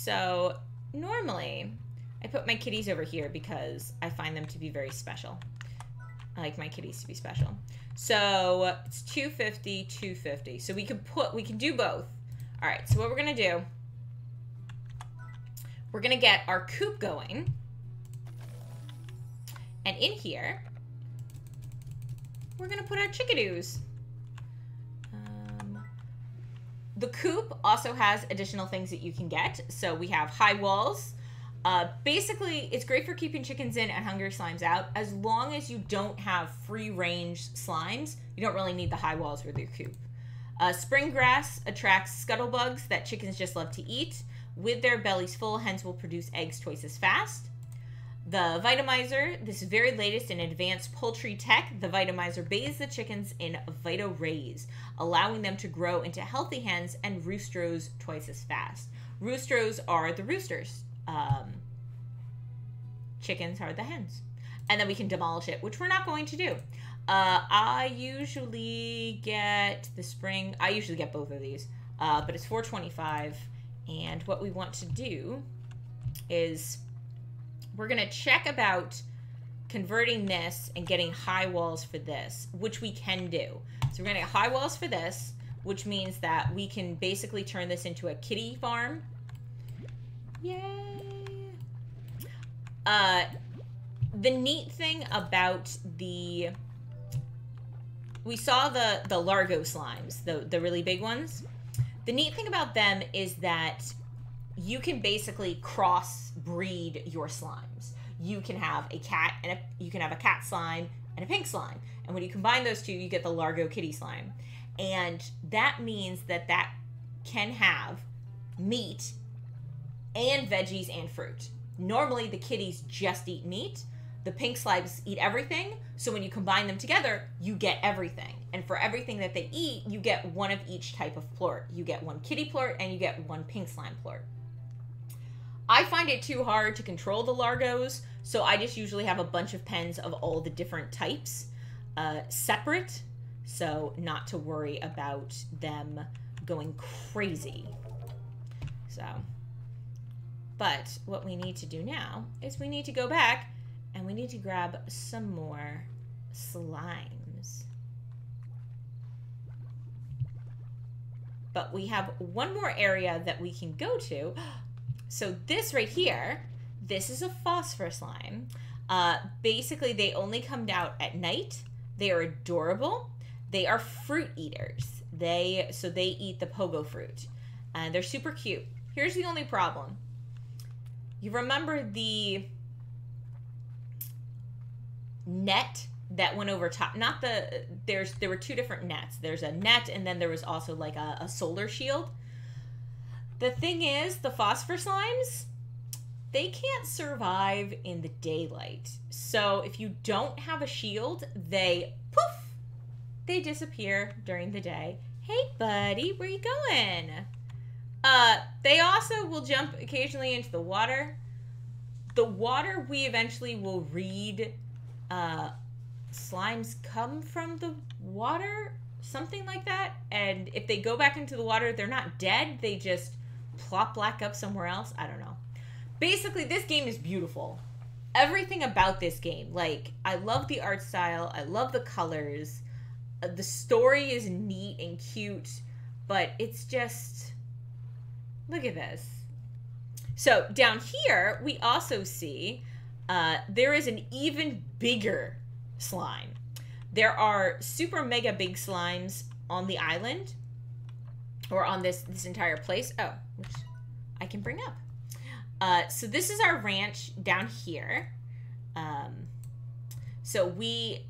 So normally I put my kitties over here because I find them to be very special. I like my kitties to be special. So it's 250, 250. So we can do both. All right, so what we're gonna do, we're gonna get our coop going. And in here, we're gonna put our chickadoos. The coop also has additional things that you can get. So we have high walls. Basically, it's great for keeping chickens in and hungry slimes out. As long as you don't have free-range slimes, you don't really need the high walls with your coop. Spring grass attracts scuttlebugs that chickens just love to eat. With their bellies full, hens will produce eggs twice as fast. The Vitamizer, this very latest and advanced poultry tech, the Vitamizer bathes the chickens in Vita-Rays, allowing them to grow into healthy hens and roostros twice as fast. Roostros are the roosters. Chickens are the hens. And then we can demolish it, which we're not going to do. I usually get the spring, I usually get both of these, but it's $4.25. And what we want to do is we're going to check about converting this and getting high walls for this, which we can do. So we're going to get high walls for this, which means that we can basically turn this into a kitty farm. Yay! The neat thing about we saw the Largo slimes, the really big ones. The neat thing about them is that you can basically cross-breed your slimes. You can have a cat and you can have a cat slime and a pink slime. And when you combine those two, you get the Largo kitty slime. And that means that that can have meat and veggies and fruit. Normally, the kitties just eat meat. The pink slimes eat everything. So when you combine them together, you get everything. And for everything that they eat, you get one of each type of plort. You get one kitty plort and you get one pink slime plort. I find it too hard to control the Largos, so I just usually have a bunch of pens of all the different types separate, so not to worry about them going crazy. So, but what we need to do now is we need to go back and we need to grab some more slimes. But we have one more area that we can go to. So this right here, this is a phosphor slime. Basically, they only come out at night. They are adorable. They are fruit eaters. So they eat the pogo fruit. And they're super cute. Here's the only problem. You remember the net that went over top? Not the, there were two different nets. There's a net and then there was also like a solar shield. The thing is, the phosphor slimes, they can't survive in the daylight. So if you don't have a shield, they poof, they disappear during the day. Hey buddy, where you going? They also will jump occasionally into the water. The water we eventually will read, slimes come from the water, something like that. And if they go back into the water, they're not dead, they just plop back up somewhere else. I don't know. Basically, this game is beautiful. Everything about this game, like, I love the art style, I love the colors, the story is neat and cute, but it's just, look at this. So down here, we also see there is an even bigger slime. There are super mega big slimes on the island, or on this entire place. Oh, which I can bring up. So this is our ranch down here. So we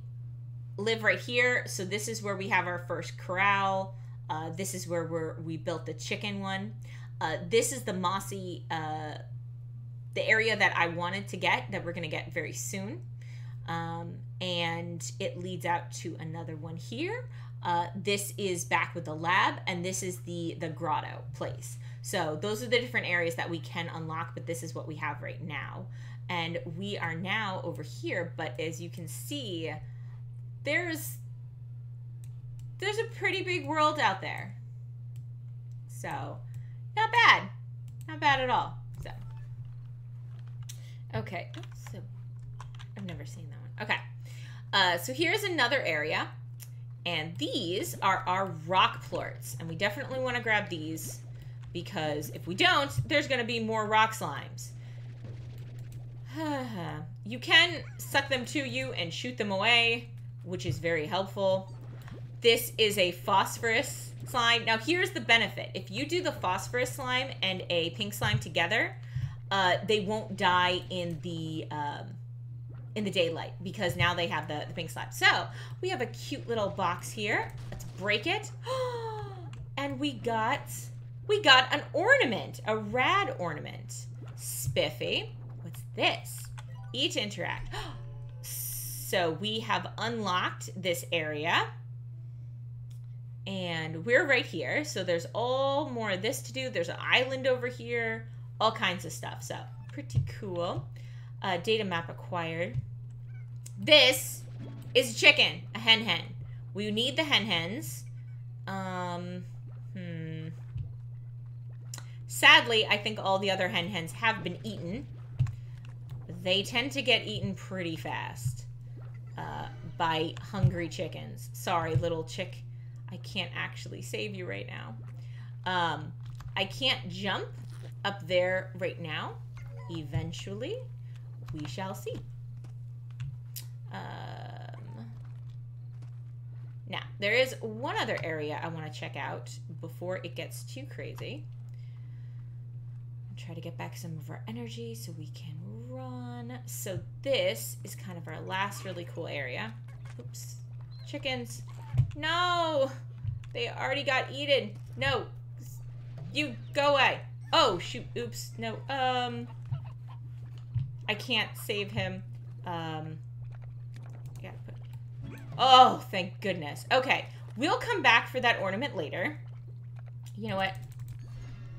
live right here. So this is where we have our first corral. This is where we built the chicken one. This is the mossy, the area that I wanted to get, that we're going to get very soon. And it leads out to another one here. This is back with the lab, and this is the grotto place. So those are the different areas that we can unlock, but this is what we have right now. And we are now over here, but as you can see, there's a pretty big world out there. So, not bad. Not bad at all. Okay, so I've never seen that one. Okay, so here's another area, and these are our rock plorts, and we definitely want to grab these because if we don't, there's going to be more rock slimes. You can suck them to you and shoot them away, which is very helpful. This is a phosphorus slime. Now, here's the benefit. If you do the phosphorus slime and a pink slime together, they won't die in the daylight because now they have the pink slime. So, we have a cute little box here. Let's break it. And we got an ornament, a rad ornament. Spiffy. What's this? Eat to interact. So we have unlocked this area. And we're right here. So there's all more of this to do. There's an island over here. All kinds of stuff. So pretty cool. Data map acquired. This is a chicken. A hen. We need the hens. Sadly, I think all the other hens have been eaten. They tend to get eaten pretty fast by hungry chickens. Sorry, little chick. I can't actually save you right now. I can't jump up there right now. Eventually, we shall see. Now, there is one other area I want to check out before it gets too crazy. Try to get back some of our energy so we can run. So this is kind of our last really cool area. Oops. Chickens. No! They already got eaten. No. You go away. Oh, shoot. Oops. No. I can't save him. Oh, thank goodness. Okay. We'll come back for that ornament later. You know what?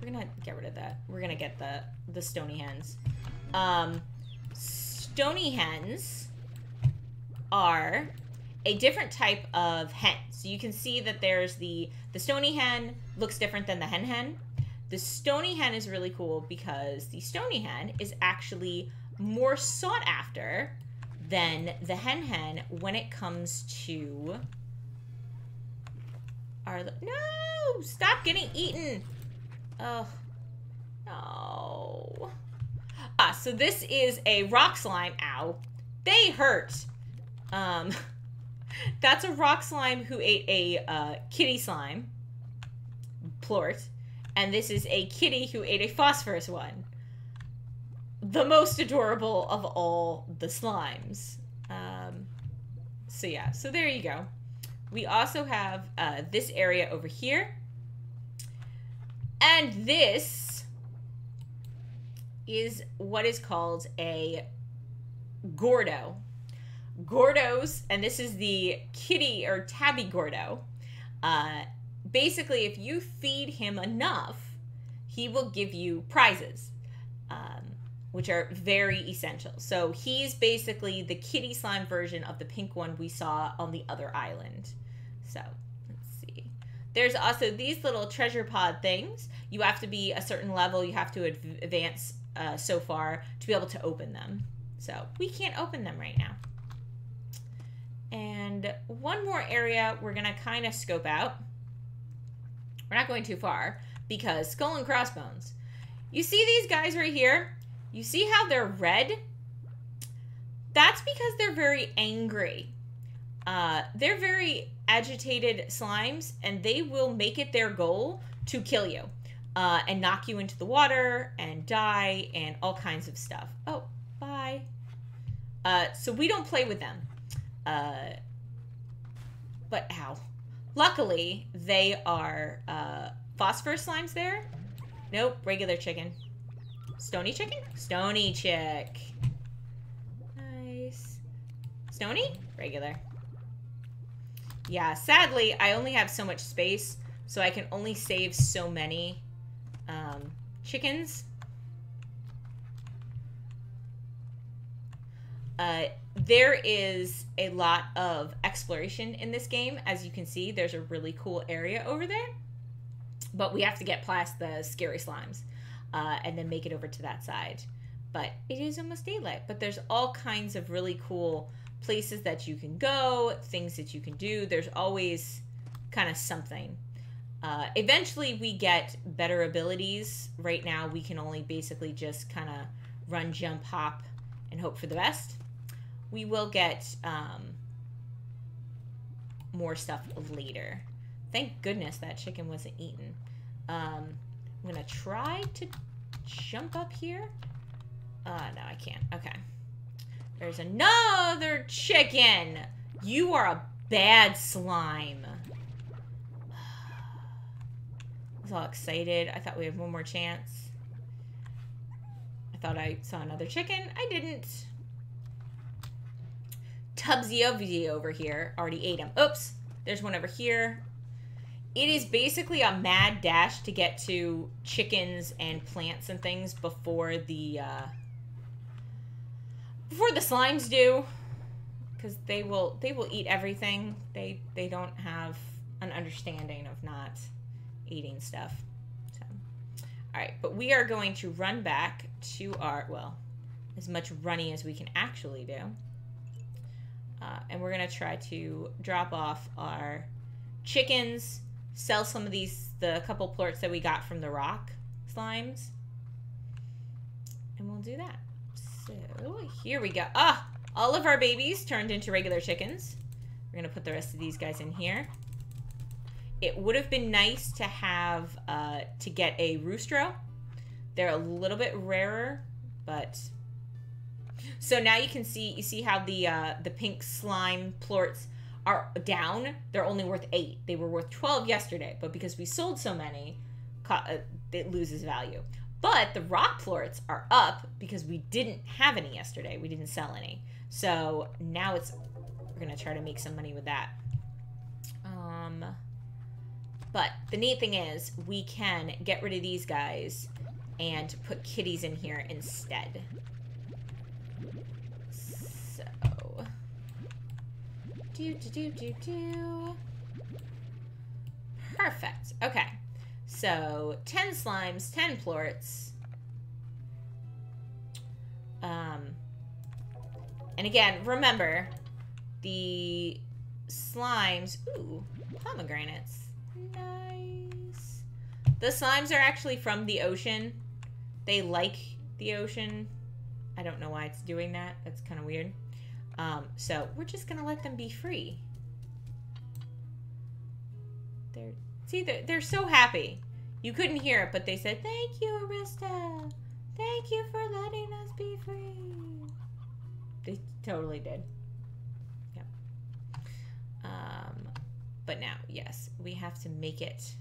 We're gonna get rid of that. We're gonna get the stony hens. Stony hens are a different type of hen. So you can see that there's the stony hen looks different than the hen. The stony hen is really cool because the stony hen is actually more sought after than the hen when it comes to our... No! Stop getting eaten! Oh, no. So this is a rock slime. Ow. They hurt. That's a rock slime who ate a kitty slime. Plort. And this is a kitty who ate a phosphorus one. The most adorable of all the slimes. So yeah, so there you go. We also have this area over here. And this is what is called a Gordo. Gordos, and this is the kitty or tabby Gordo. Basically, if you feed him enough, he will give you prizes, which are very essential. So he's basically the kitty slime version of the pink one we saw on the other island. So let's see. There's also these little treasure pod things. You have to be a certain level. You have to advance so far to be able to open them. So we can't open them right now. And one more area we're going to kind of scope out. We're not going too far because skull and crossbones. You see these guys right here? You see how they're red? That's because they're very angry. They're very agitated slimes, and they will make it their goal to kill you and knock you into the water and die and all kinds of stuff. Oh, bye. So we don't play with them. But ow. Luckily, they are phosphorus slimes there. Nope, regular chicken. Stony chicken? Stony chick. Nice. Stony? Regular. Yeah, sadly, I only have so much space, so I can only save so many chickens. There is a lot of exploration in this game. As you can see, there's a really cool area over there. But we have to get past the scary slimes and then make it over to that side. But it is almost daylight. But there's all kinds of really cool places that you can go, things that you can do. There's always kind of something. Eventually we get better abilities. Right now we can only basically just kind of run, jump, hop, and hope for the best. We will get more stuff later. Thank goodness that chicken wasn't eaten. I'm gonna try to jump up here. No, I can't. Okay. There's another chicken. You are a bad slime. I was all excited. I thought we had one more chance. I thought I saw another chicken. I didn't. Tubsy over here. Already ate him. Oops. There's one over here. It is basically a mad dash to get to chickens and plants and things before the slimes do, because they will eat everything. They don't have an understanding of not eating stuff. So, all right, but we are going to run back to our, well, as much running as we can actually do, and we're gonna try to drop off our chickens. Sell some of the couple plorts that we got from the rock slimes. And we'll do that. So, here we go. Ah! All of our babies turned into regular chickens. We're going to put the rest of these guys in here. It would have been nice to have, to get a roostro. They're a little bit rarer, but... So now you can see, how the pink slime plorts are down. They're only worth 8. They were worth 12 yesterday, but because we sold so many, it loses value. But the rock plorts are up because we didn't have any yesterday. We didn't sell any. So now we're gonna try to make some money with that. But the neat thing is we can get rid of these guys and put kitties in here instead. So perfect. Okay. So 10 slimes, 10 plorts. And again, remember the slimes. Ooh, pomegranates. Nice. The slimes are actually from the ocean. They like the ocean. I don't know why it's doing that. That's kind of weird. So we're just gonna let them be free. They're so happy. You couldn't hear it, but they said, "Thank you, Arista. Thank you for letting us be free." They totally did. Yep. But now, yes, we have to make it.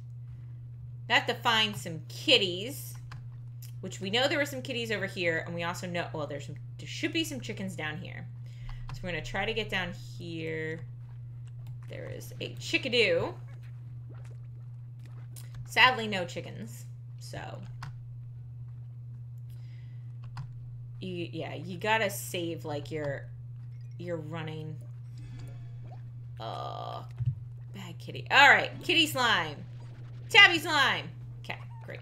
We have to find some kitties, which we know there were some kitties over here, and we also know, well, there should be some chickens down here. So we're gonna try to get down here. There is a chickadoo. Sadly, no chickens. So, you gotta save like you're running. Oh, bad kitty. All right, kitty slime, tabby slime. Okay, great.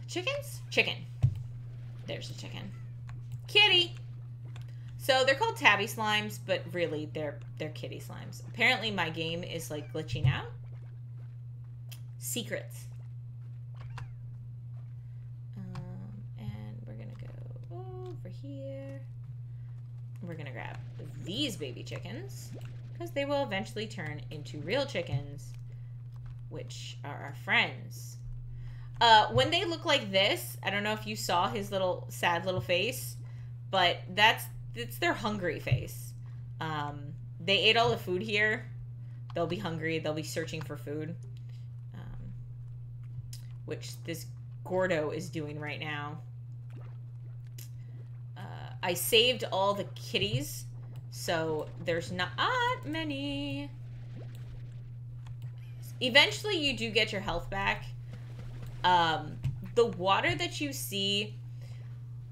Chickens? Chicken. There's a chicken. Kitty. So they're called tabby slimes, but really they're kitty slimes. Apparently my game is like glitching out. Secrets. And we're gonna go over here. We're gonna grab these baby chickens because they will eventually turn into real chickens, which are our friends. When they look like this, I don't know if you saw his little sad little face, but it's their hungry face. They ate all the food here. They'll be hungry. They'll be searching for food. Which this Gordo is doing right now. I saved all the kitties, so there's not many. Eventually you do get your health back. The water that you see,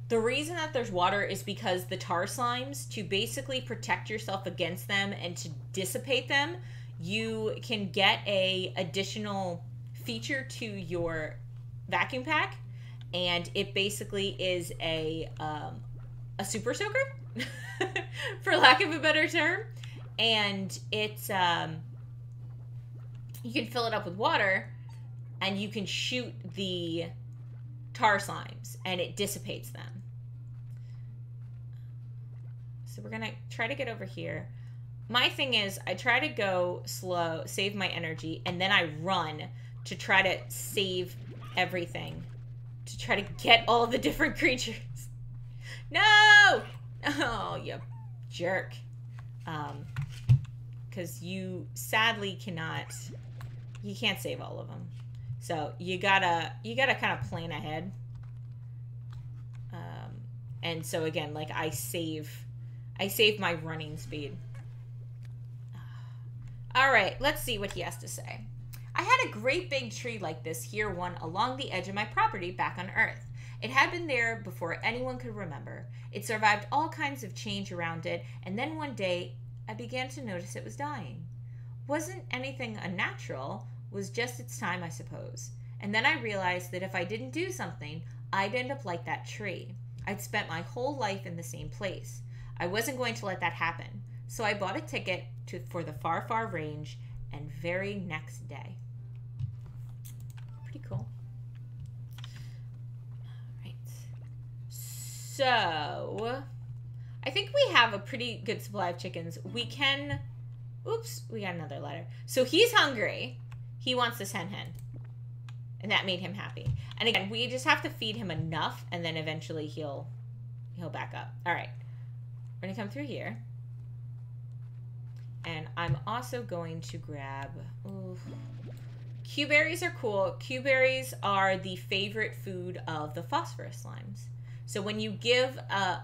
the reason that there's water is because the tar slimes, to basically protect yourself against them and to dissipate them, you can get a additional feature to your vacuum pack, and it basically is a super soaker, for lack of a better term. And it's you can fill it up with water, and you can shoot the tar slimes, and it dissipates them. So we're gonna try to get over here. My thing is, I try to go slow, save my energy, and then I run to try to save everything, to try to get all the different creatures. No! Oh, you jerk. Because you sadly cannot, you can't save all of them. So you gotta kind of plan ahead. And so again, like I save my running speed. All right, let's see what he has to say. I had a great big tree like this here, one along the edge of my property back on Earth. It had been there before anyone could remember. It survived all kinds of change around it, and then one day I began to notice it was dying. Wasn't anything unnatural, was just its time, I suppose. And then I realized that if I didn't do something, I'd end up like that tree. I'd spent my whole life in the same place. I wasn't going to let that happen. So I bought a ticket for the far, far range, and very next day. Pretty cool. All right. So, I think we have a pretty good supply of chickens. We can... Oops, we got another letter. So he's hungry. He wants this hen. And that made him happy. And again, we just have to feed him enough, and then eventually he'll back up. All right. We're going to come through here. And I'm also going to grab... Q-berries are cool. Q-berries are the favorite food of the phosphorus slimes. So when you give a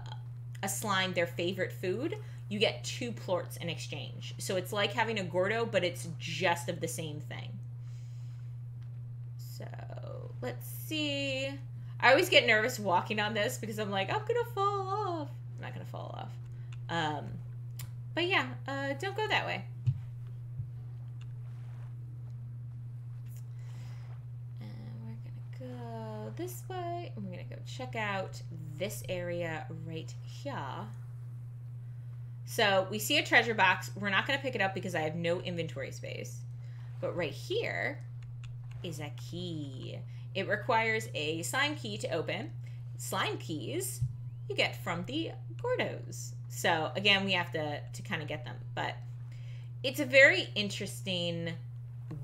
slime their favorite food, you get 2 plorts in exchange. So it's like having a Gordo, but it's just of the same thing. So let's see. I always get nervous walking on this because I'm like, I'm going to fall off. I'm not going to fall off. But yeah, don't go that way. And we're going to go this way. And we're going to go check out this area right here. So we see a treasure box. We're not going to pick it up because I have no inventory space. But right here is a key. It requires a slime key to open. Slime keys you get from the Gordos. So again, we have to kind of get them. But it's a very interesting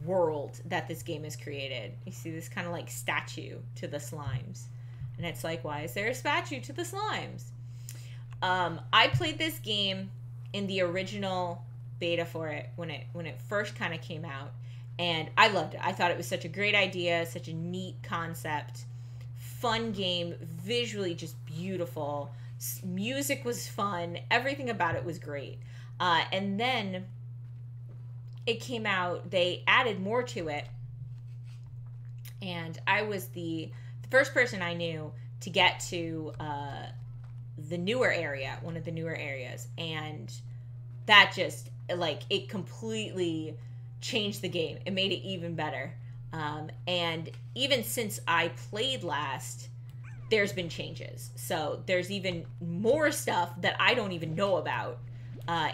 world that this game has created. You see this kind of like statue to the slimes. And it's like, why is there a statue to the slimes? I played this game in the original beta for it when it first kind of came out, and I loved it. I thought it was such a great idea, such a neat concept, fun game, visually just beautiful. Music was fun. Everything about it was great. And then it came out, they added more to it, and I was the first person I knew to get to the newer area, one of the newer areas, and that just, like, it completely changed the game. It made it even better. And even since I played last, there's been changes. So there's even more stuff that I don't even know about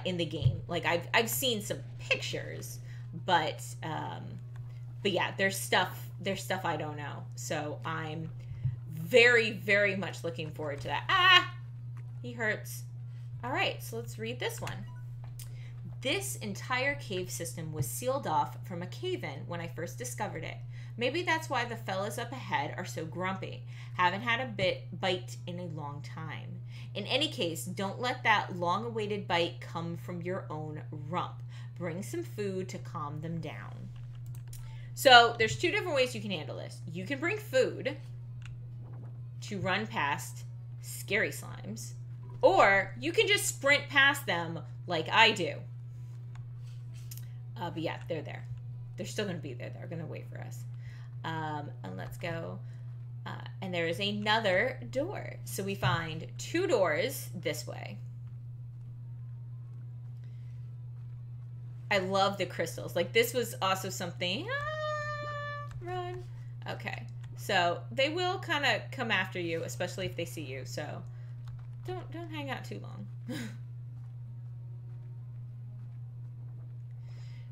in the game. Like, I've seen some pictures, but yeah, there's stuff I don't know. So I'm very, very much looking forward to that. Ah! He hurts. All right, so let's read this one. This entire cave system was sealed off from a cave-in when I first discovered it. Maybe that's why the fellas up ahead are so grumpy. Haven't had a bite in a long time. In any case, don't let that long-awaited bite come from your own rump. Bring some food to calm them down. So there's 2 different ways you can handle this. You can bring food to run past scary slimes, or you can just sprint past them like I do. But yeah, they're there. They're still going to be there. They're going to wait for us. And let's go. And there is another door. So we find 2 doors this way. I love the crystals. Like, this was also something... run. Okay. So they will kind of come after you, especially if they see you. So don't hang out too long.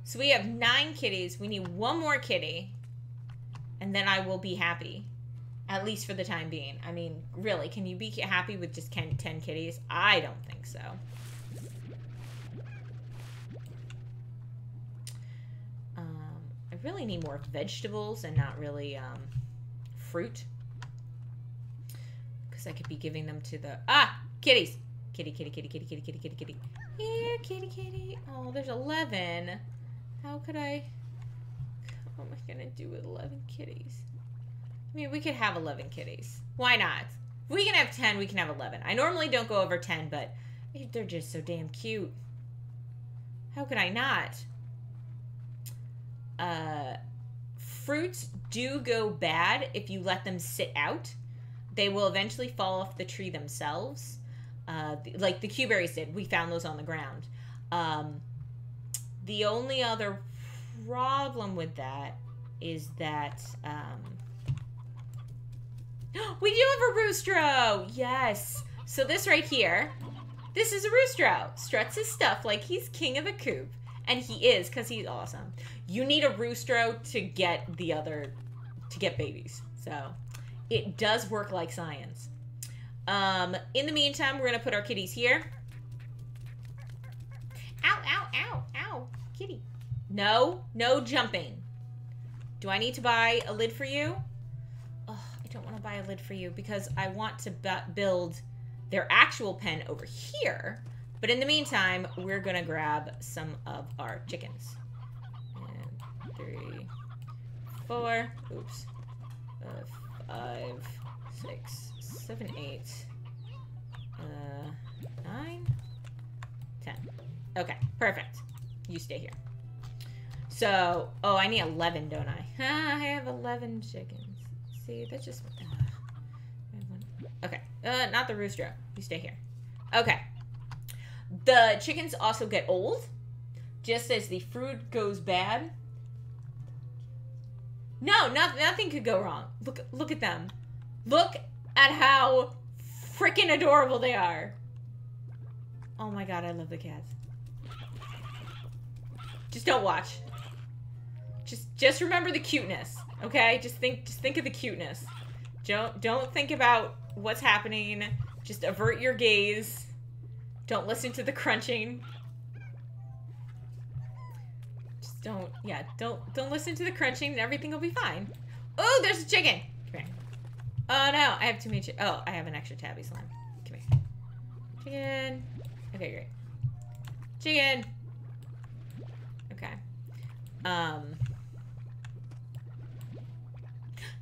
So we have 9 kitties. We need 1 more kitty. And then I will be happy. At least for the time being. I mean, really, can you be happy with just 10 kitties? I don't think so. I really need more vegetables and not really fruit. Because I could be giving them to the... Ah! Kitties! Kitty, kitty, kitty, kitty, kitty, kitty, kitty, kitty. Here, kitty, kitty. Oh, there's 11. How could I... What am I going to do with 11 kitties? I mean, we could have 11 kitties. Why not? If we can have 10, we can have 11. I normally don't go over 10, but they're just so damn cute. How could I not? Fruits do go bad if you let them sit out. They will eventually fall off the tree themselves. Like the Q-berries did. We found those on the ground. The only other problem with that is that we do have a roostro. Yes. So this right here, this is a roostro. Struts his stuff like he's king of the coop, and he is because he's awesome. You need a roostro to get babies. So it does work like science. In the meantime, we're gonna put our kitties here. Ow, ow, ow, ow, kitty. No jumping. Do I need to buy a lid for you? Oh, I don't want to buy a lid for you because I want to build their actual pen over here. But in the meantime, we're going to grab some of our chickens. And 3, 4, oops, 5, 6, 7, 8, 9, 10. Okay, perfect. You stay here. So, oh, I need 11, don't I? I have 11 chickens. See, that's just... okay, not the rooster. You stay here. Okay. The chickens also get old, just as the fruit goes bad. No, nothing could go wrong. Look at them. Look at how freaking adorable they are. Oh my god, I love the cats. Just don't watch. Just remember the cuteness, okay? Just think of the cuteness. Don't think about what's happening. Just avert your gaze. Don't listen to the crunching. Just don't listen to the crunching and everything will be fine. Oh, there's a chicken. Come here. Oh no, I have too many oh, I have an extra tabby slime. Come here. Chicken. Okay, great. Chicken. Okay.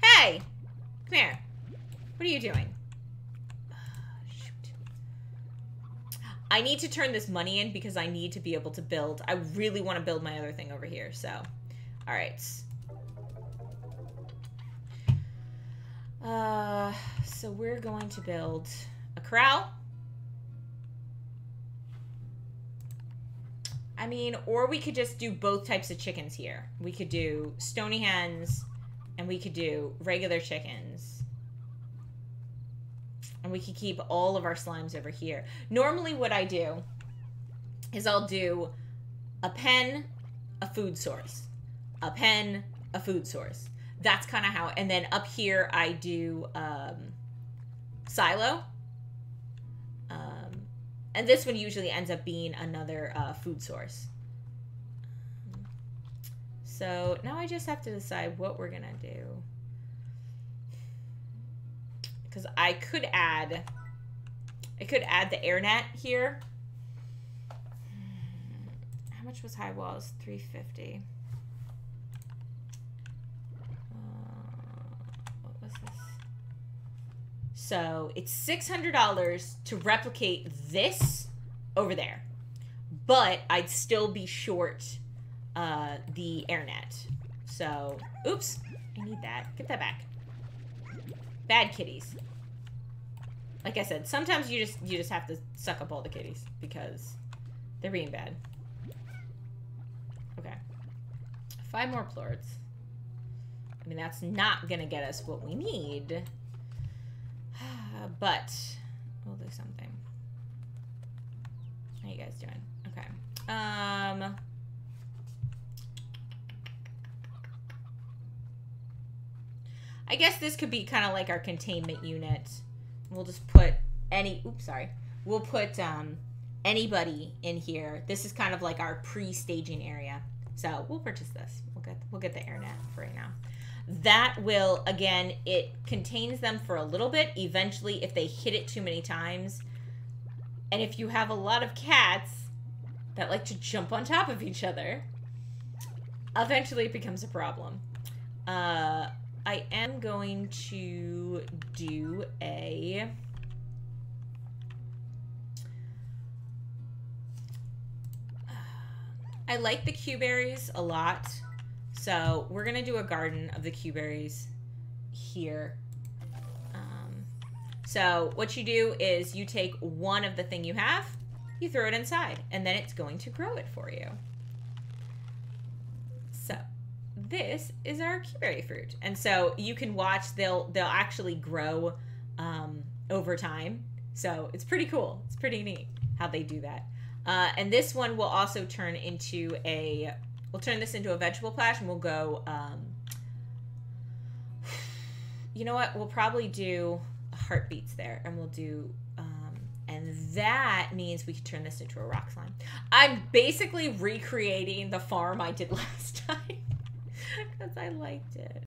Hey! Come here. What are you doing? Shoot. I need to turn this money in because I need to be able to build. I really want to build my other thing over here, so. Alright. So we're going to build a corral. I mean, or we could just do both types of chickens here. We could do stony hens, and we could do regular chickens. And we could keep all of our slimes over here. Normally what I do is I'll do a pen, a food source. A pen, a food source. That's kind of how, and then up here I do silo. And this one usually ends up being another food source. So now I just have to decide what we're gonna do. Because I could add the air net here. How much was high walls? 350. What was this? So it's $600 to replicate this over there, but I'd still be short the air net. So, oops, I need that. Get that back. Bad kitties. Like I said, sometimes you just have to suck up all the kitties because they're being bad. Okay. 5 more plorts. I mean, that's not going to get us what we need. But we'll do something. How you guys doing? Okay. I guess this could be kind of like our containment unit. We'll just put we'll put anybody in here. This is kind of like our pre-staging area. So we'll purchase this. We'll get the AirNet for right now. That will, again, it contains them for a little bit. Eventually, if they hit it too many times, and if you have a lot of cats that like to jump on top of each other, eventually it becomes a problem. I am going to do a... I like the Q-berries a lot, so we're going to do a garden of the Q-berries here. So what you do is you take one of the thing you have, you throw it inside, and then it's going to grow it for you. So this is our Q-berry fruit. And so you can watch, they'll actually grow over time. So it's pretty cool. It's pretty neat how they do that. And this one will also turn into we'll turn this into a vegetable patch, and we'll go, you know what, we'll probably do heartbeats there, and we'll do, and that means we can turn this into a rock slime. I'm basically recreating the farm I did last time because I liked it.